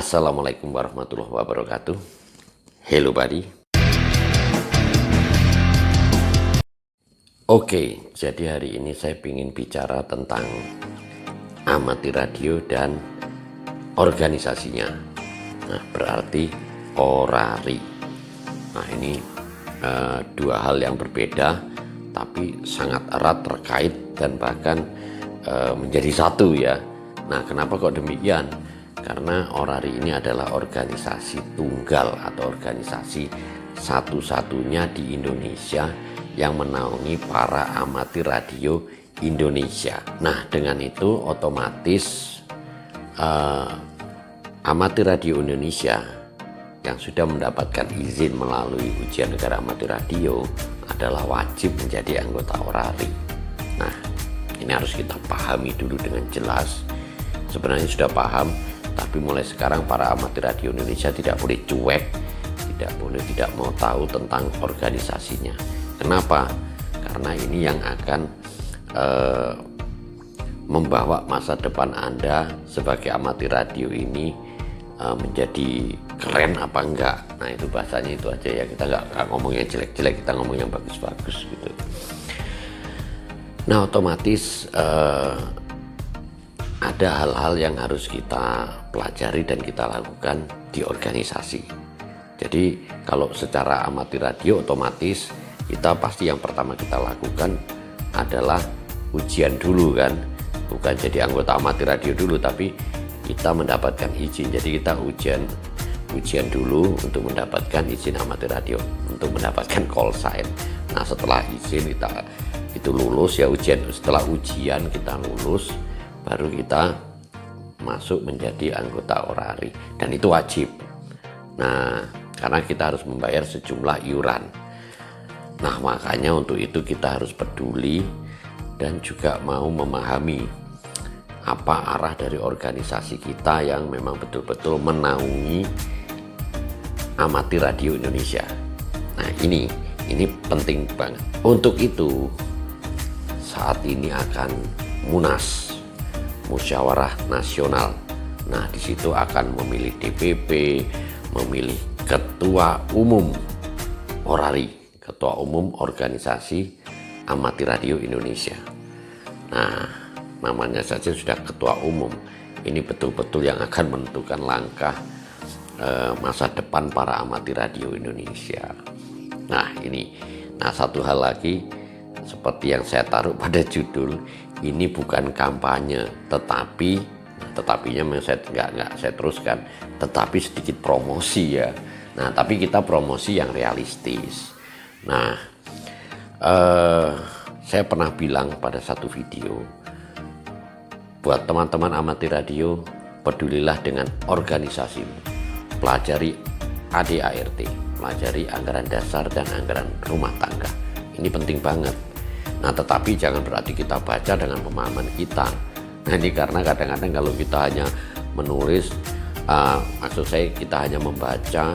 Assalamualaikum warahmatullahi wabarakatuh. Hello buddy. Oke, jadi hari ini saya ingin bicara tentang amati radio dan organisasinya. Nah, berarti orari. Nah, ini dua hal yang berbeda tapi sangat erat terkait dan bahkan menjadi satu ya. Nah, kenapa kok demikian? Karena orari ini adalah organisasi tunggal atau organisasi satu-satunya di Indonesia yang menaungi para amati radio Indonesia. Nah, dengan itu otomatis amati radio Indonesia yang sudah mendapatkan izin melalui ujian negara amati radio adalah wajib menjadi anggota orari. Nah, ini harus kita pahami dulu dengan jelas. Sebenarnya sudah paham, tapi mulai sekarang para amati radio Indonesia tidak boleh cuek, tidak mau tahu tentang organisasinya. Kenapa? Karena ini yang akan membawa masa depan Anda sebagai amati radio ini menjadi keren apa enggak. Nah, itu bahasanya itu aja ya, kita nggak ngomong yang jelek-jelek, kita ngomong yang bagus-bagus gitu. Nah, otomatis ada hal-hal yang harus kita pelajari dan kita lakukan di organisasi. Jadi kalau secara amati radio otomatis kita pasti yang pertama kita lakukan adalah ujian dulu kan. Bukan jadi anggota amati radio dulu, tapi kita mendapatkan izin. Jadi kita ujian dulu untuk mendapatkan izin amati radio, untuk mendapatkan call sign. Nah, setelah izin kita itu lulus ya ujian, setelah ujian kita lulus baru kita masuk menjadi anggota orari, dan itu wajib. Nah, karena kita harus membayar sejumlah iuran. Nah, makanya untuk itu kita harus peduli dan juga mau memahami apa arah dari organisasi kita yang memang betul-betul menaungi amati radio Indonesia. Nah, ini penting banget. Untuk itu saat ini akan Munas, Musyawarah Nasional. Nah, di situ akan memilih DPP, memilih ketua umum orari, ketua umum organisasi amati radio Indonesia. Nah, namanya saja sudah ketua umum. Ini betul-betul yang akan menentukan langkah masa depan para amati radio Indonesia. Nah, satu hal lagi, seperti yang saya taruh pada judul, ini bukan kampanye, tetapinya memang nggak saya teruskan, tetapi sedikit promosi ya. Nah, tapi kita promosi yang realistis. Nah, saya pernah bilang pada satu video, buat teman-teman amati radio, pedulilah dengan organisasimu. Pelajari ADART, pelajari anggaran dasar dan anggaran rumah tangga. Ini penting banget. Nah, tetapi jangan berarti kita baca dengan pemahaman kita. Nah, ini karena kadang-kadang kalau kita hanya menulis, maksud saya kita hanya membaca,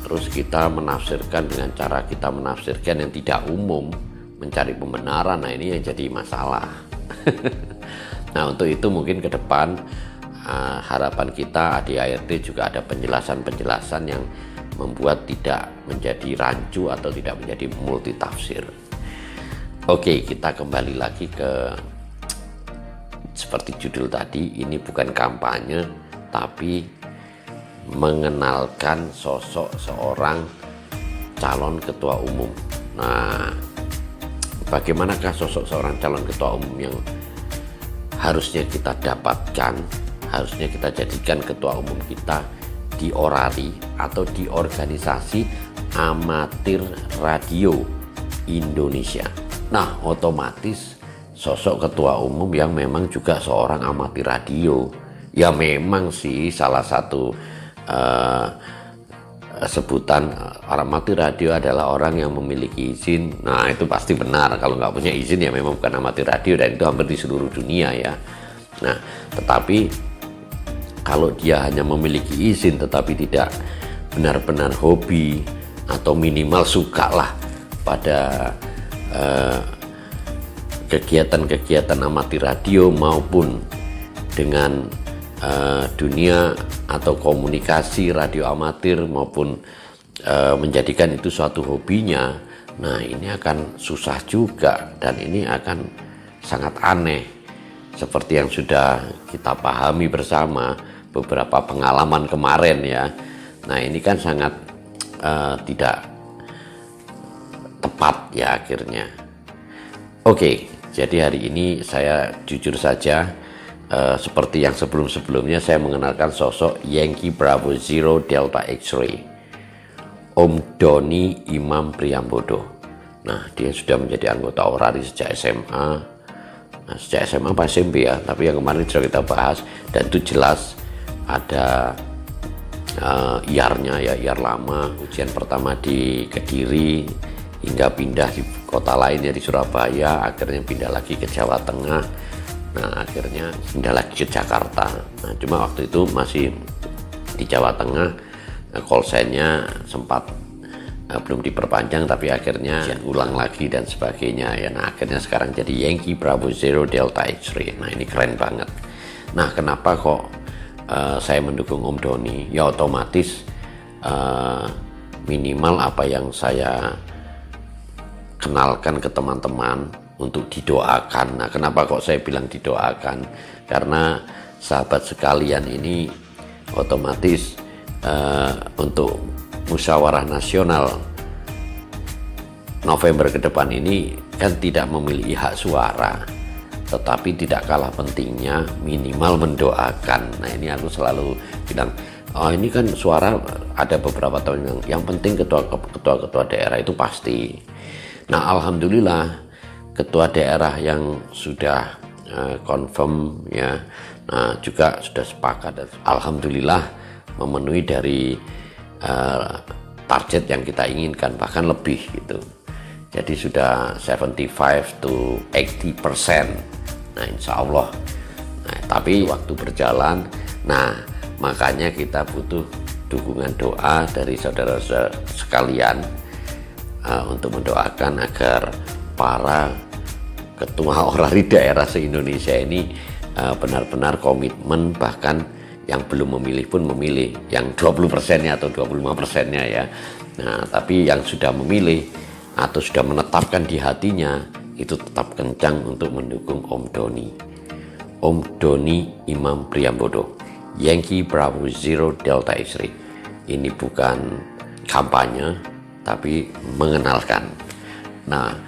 terus kita menafsirkan dengan cara kita menafsirkan yang tidak umum, mencari pembenaran. Nah, ini yang jadi masalah. Nah, untuk itu mungkin ke depan harapan kita ADART juga ada penjelasan-penjelasan yang membuat tidak menjadi rancu atau tidak menjadi multitafsir. Oke, kita kembali lagi ke seperti judul tadi, ini bukan kampanye tapi mengenalkan sosok seorang calon ketua umum. Nah, bagaimanakah sosok seorang calon ketua umum yang harusnya kita dapatkan, harusnya kita jadikan ketua umum kita di orari atau di organisasi amatir radio Indonesia. Nah, otomatis sosok ketua umum yang memang juga seorang amati radio. Ya memang sih salah satu sebutan orang amati radio adalah orang yang memiliki izin. Nah, itu pasti benar. Kalau nggak punya izin ya memang bukan amati radio, dan itu hampir di seluruh dunia ya. Nah, tetapi kalau dia hanya memiliki izin tetapi tidak benar-benar hobi atau minimal suka lah pada kegiatan-kegiatan amati radio maupun dengan dunia atau komunikasi radio amatir maupun menjadikan itu suatu hobinya, nah ini akan susah juga dan ini akan sangat aneh. Seperti yang sudah kita pahami bersama beberapa pengalaman kemarin ya. Nah ini kan sangat tidak tepat ya akhirnya. Oke, jadi hari ini saya jujur saja seperti yang sebelum-sebelumnya saya mengenalkan sosok Yankee Bravo Zero Delta X-Ray, Om Doni Imam Priambodo. Nah dia sudah menjadi anggota ORARI sejak SMA. Nah, sejak SMA apa SMP ya, tapi yang kemarin sudah kita bahas dan itu jelas ada IAR-nya ya, IAR lama, ujian pertama di Kediri hingga pindah di kota lain ya di Surabaya, akhirnya pindah lagi ke Jawa Tengah, nah akhirnya pindah lagi ke Jakarta. Nah cuma waktu itu masih di Jawa Tengah, call sign-nya sempat belum diperpanjang tapi akhirnya ulang lagi dan sebagainya ya. Nah akhirnya sekarang jadi Yankee Bravo Zero Delta X-Ray. Nah ini keren banget. Nah kenapa kok saya mendukung Om Doni? Ya otomatis minimal apa yang saya kenalkan ke teman-teman untuk didoakan. Nah kenapa kok saya bilang didoakan? Karena sahabat sekalian ini otomatis untuk musyawarah nasional November ke depan ini kan tidak memiliki hak suara, tetapi tidak kalah pentingnya minimal mendoakan. Nah ini aku selalu bilang, oh ini kan suara ada beberapa tahun yang penting ketua daerah itu pasti. Nah alhamdulillah ketua daerah yang sudah confirm ya, nah juga sudah sepakat, alhamdulillah memenuhi dari target yang kita inginkan, bahkan lebih gitu. Jadi sudah 75 to 80%. Nah insya Allah. Nah, tapi waktu berjalan, nah makanya kita butuh dukungan doa dari saudara-saudara sekalian untuk mendoakan agar para ketua ORARI daerah se-Indonesia ini benar-benar komitmen, bahkan yang belum memilih pun memilih, yang 20%-nya atau 25%-nya ya. Nah tapi yang sudah memilih atau sudah menetapkan di hatinya itu tetap kencang untuk mendukung Om Doni. Om Doni Imam Priambodo, Yankee Bravo Zero Delta X-Ray. Ini bukan kampanye tapi mengenalkan. Nah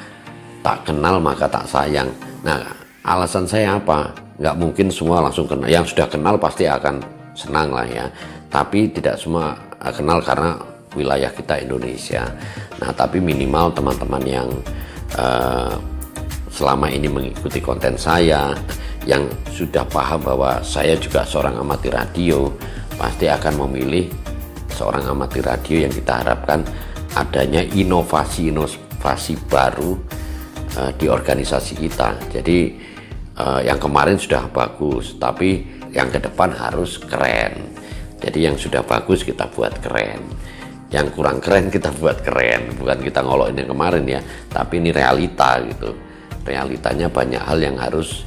tak kenal maka tak sayang. Nah alasan saya apa? Nggak mungkin semua langsung kenal. Yang sudah kenal pasti akan senang lah ya, tapi tidak semua kenal karena wilayah kita Indonesia. Nah tapi minimal teman-teman yang selama ini mengikuti konten saya, yang sudah paham bahwa saya juga seorang amatir radio, pasti akan memilih seorang amatir radio yang kita harapkan adanya inovasi baru di organisasi kita. Jadi yang kemarin sudah bagus, tapi yang ke depan harus keren. Jadi yang sudah bagus kita buat keren, yang kurang keren kita buat keren. Bukan kita ngolokin yang kemarin ya, tapi ini realita gitu. Realitanya banyak hal yang harus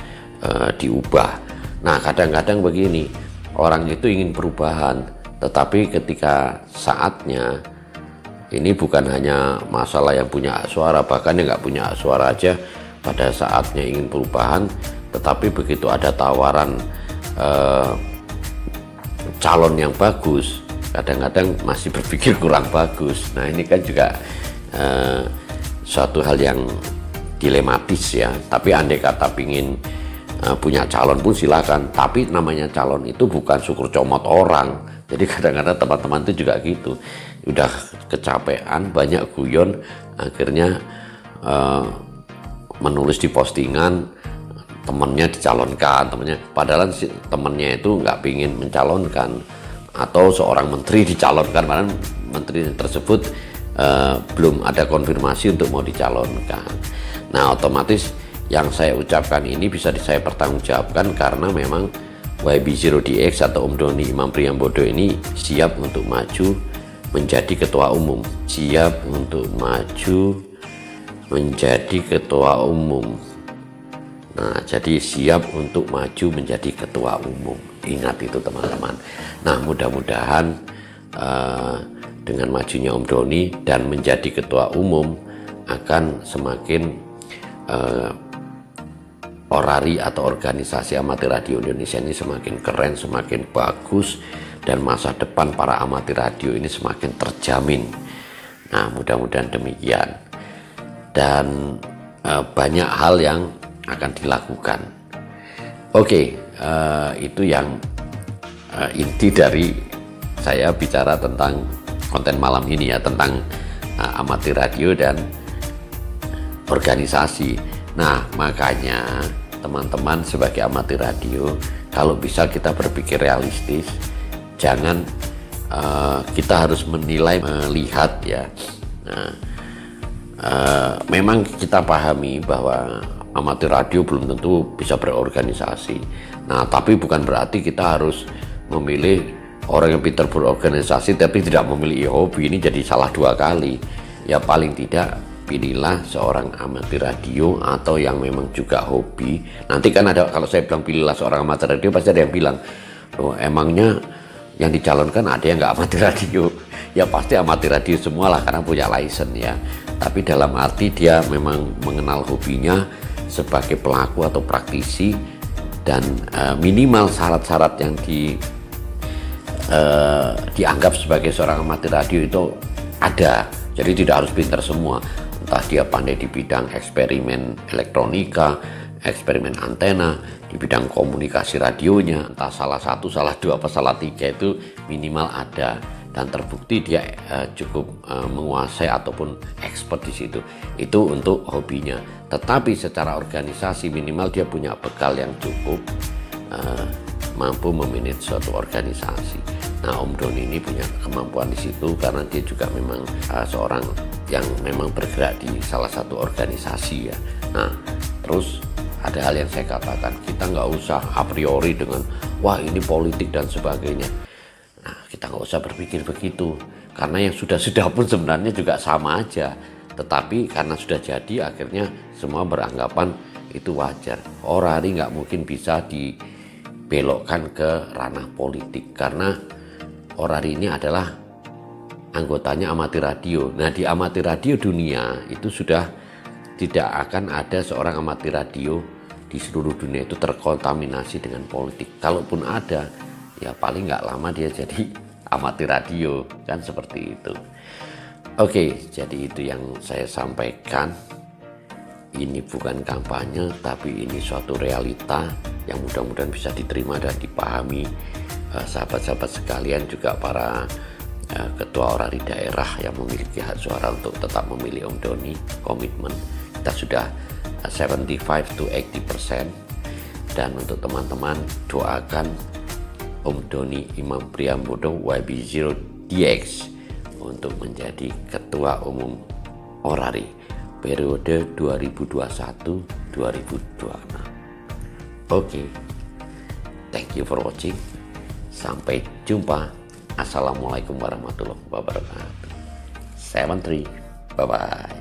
diubah. Nah kadang-kadang begini, orang itu ingin perubahan, tetapi ketika saatnya, ini bukan hanya masalah yang punya hak suara, bahkan yang nggak punya hak suara aja pada saatnya ingin perubahan, tetapi begitu ada tawaran calon yang bagus, kadang-kadang masih berpikir kurang bagus. Nah ini kan juga suatu hal yang dilematis ya. Tapi andai kata pingin punya calon pun silakan, tapi namanya calon itu bukan syukur comot orang. Jadi kadang-kadang teman-teman itu juga gitu, udah kecapean banyak guyon, akhirnya menulis di postingan temennya dicalonkan, padahal si temennya itu nggak pingin mencalonkan, atau seorang menteri dicalonkan, padahal menteri tersebut belum ada konfirmasi untuk mau dicalonkan. Nah otomatis yang saya ucapkan ini bisa saya pertanggungjawabkan karena memang YB0DX atau Om Doni Imam Priambodo ini siap untuk maju menjadi ketua umum, siap untuk maju menjadi ketua umum. Nah, jadi siap untuk maju menjadi ketua umum. Ingat itu teman-teman. Nah, mudah-mudahan dengan majunya Om Doni dan menjadi ketua umum akan semakin orari atau organisasi amatir radio Indonesia ini semakin keren, semakin bagus, dan masa depan para amatir radio ini semakin terjamin. Nah, mudah-mudahan demikian. Dan banyak hal yang akan dilakukan. Oke, itu yang inti dari saya bicara tentang konten malam ini ya, tentang amatir radio dan organisasi. Nah, makanya teman-teman sebagai amatir radio, kalau bisa kita berpikir realistis, jangan kita harus menilai, melihat ya. Nah, memang kita pahami bahwa amatir radio belum tentu bisa berorganisasi. Nah, tapi bukan berarti kita harus memilih orang yang pintar berorganisasi tapi tidak memiliki hobi. Ini jadi salah dua kali. Ya paling tidak pilihlah seorang amatir radio atau yang memang juga hobi. Nanti kan ada, kalau saya bilang pilihlah seorang amatir radio, pasti ada yang bilang, loh emangnya yang dicalonkan ada yang nggak amatir radio? Ya pasti amatir radio semua lah, karena punya license ya. Tapi dalam arti dia memang mengenal hobinya sebagai pelaku atau praktisi, dan minimal syarat-syarat yang dianggap sebagai seorang amatir radio itu ada. Jadi tidak harus pintar semua, entah dia pandai di bidang eksperimen elektronika, eksperimen antena, di bidang komunikasi radionya, entah salah satu, salah dua, apa salah tiga, itu minimal ada. Dan terbukti dia cukup menguasai ataupun expert di situ. Itu untuk hobinya. Tetapi secara organisasi minimal dia punya bekal yang cukup, mampu memanage suatu organisasi. Nah, Om Doni ini punya kemampuan di situ karena dia juga memang seorang yang memang bergerak di salah satu organisasi ya. Nah, terus ada hal yang saya katakan, kita nggak usah a priori dengan wah ini politik dan sebagainya. Nah, kita nggak usah berpikir begitu, karena yang sudah-sudah pun sebenarnya juga sama aja. Tetapi karena sudah jadi, akhirnya semua beranggapan itu wajar. Orari nggak mungkin bisa dibelokkan ke ranah politik, karena orari ini adalah anggotanya amatir radio. Nah, di amatir radio dunia itu sudah tidak akan ada seorang amatir radio di seluruh dunia itu terkontaminasi dengan politik. Kalaupun ada, ya paling nggak lama dia jadi amatir radio, kan seperti itu. Oke, jadi itu yang saya sampaikan. Ini bukan kampanye, tapi ini suatu realita yang mudah-mudahan bisa diterima dan dipahami sahabat-sahabat sekalian, juga para ketua orari daerah yang memiliki hak suara untuk tetap memilih Om Doni. Komitmen kita sudah 75 to 80%. Dan untuk teman-teman, doakan Om Doni Imam Priambodo YB0DX untuk menjadi ketua umum orari periode 2021-2026. Oke, thank you for watching. Sampai jumpa. Assalamualaikum warahmatullahi wabarakatuh. 73. Bye-bye.